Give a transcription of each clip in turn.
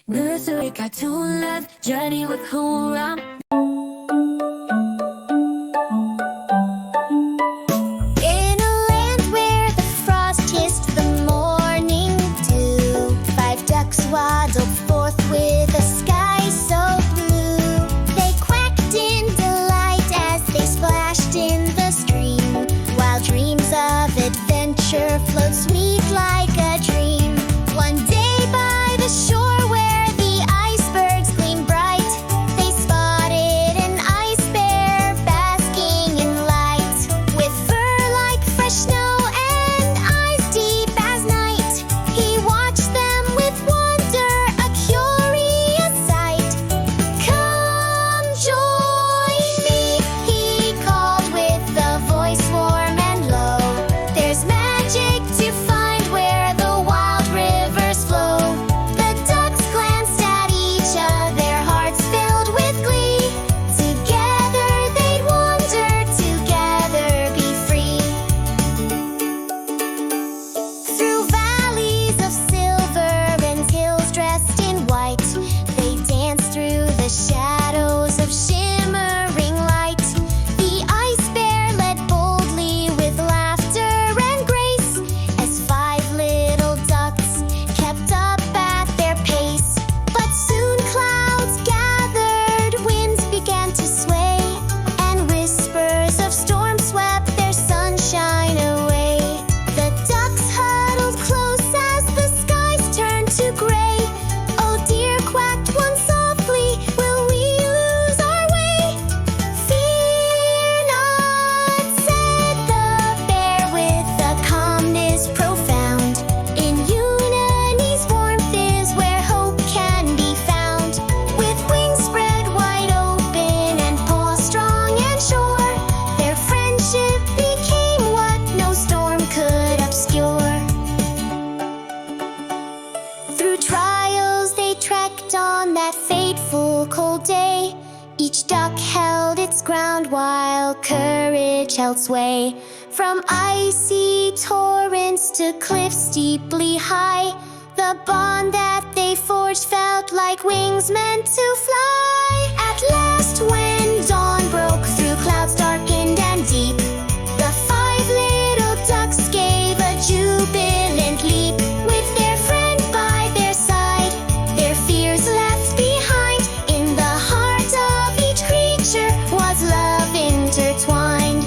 Nursery cartoon love journey with Hoorah. In a land where the frost kissed the morning dew, 5 ducks waddled forth with a sky so blue. They quacked in delight as they splashed in the stream, while dreams of adventure flowed sweet like a dream. One day by the shore where the icebergs gleamed bright, they spotted an ice bear basking in light. With fur like fresh snow and eyes deep as night, he watched them with wonder, a curious sight. "Come join me," he called with a voice warm and low. "There's magic to find where the wild rivers flow." The ducks glanced at each other, hearts filled with glee. Together they'd wander, together be free. Through valleys of silver and hills dressed in white, they danced through the shadows of shimmering light. The ice bear led boldly with laughter and grace, as 5 little ducks kept up at their pace. But soon clouds gathered, winds began to sway, and whispers of storm swept their sunshine away. The ducks huddled close as the skies turned to gray. "Oh dear," quacked one softly, "will we lose our way?" "Fear not," said the bear with a calmness profound. "In unity's warmth is where hope can be found." With wings spread wide open and paws strong and sure, their friendship became what no storm could obscure. Through trials they trekked on that fateful cold day. Each duck held its ground while courage held sway. From icy torrents to cliffs steeply high, the bond that they forged felt like wings meant to fly. At last, when dawn broke through clouds darkened and deep, the 5 little ducks gave a jubilant leap. With their friend by their side, their fears left behind, in the heart of each creature was love intertwined.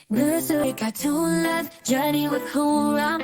Nursery cartoon love journey with Hoorah.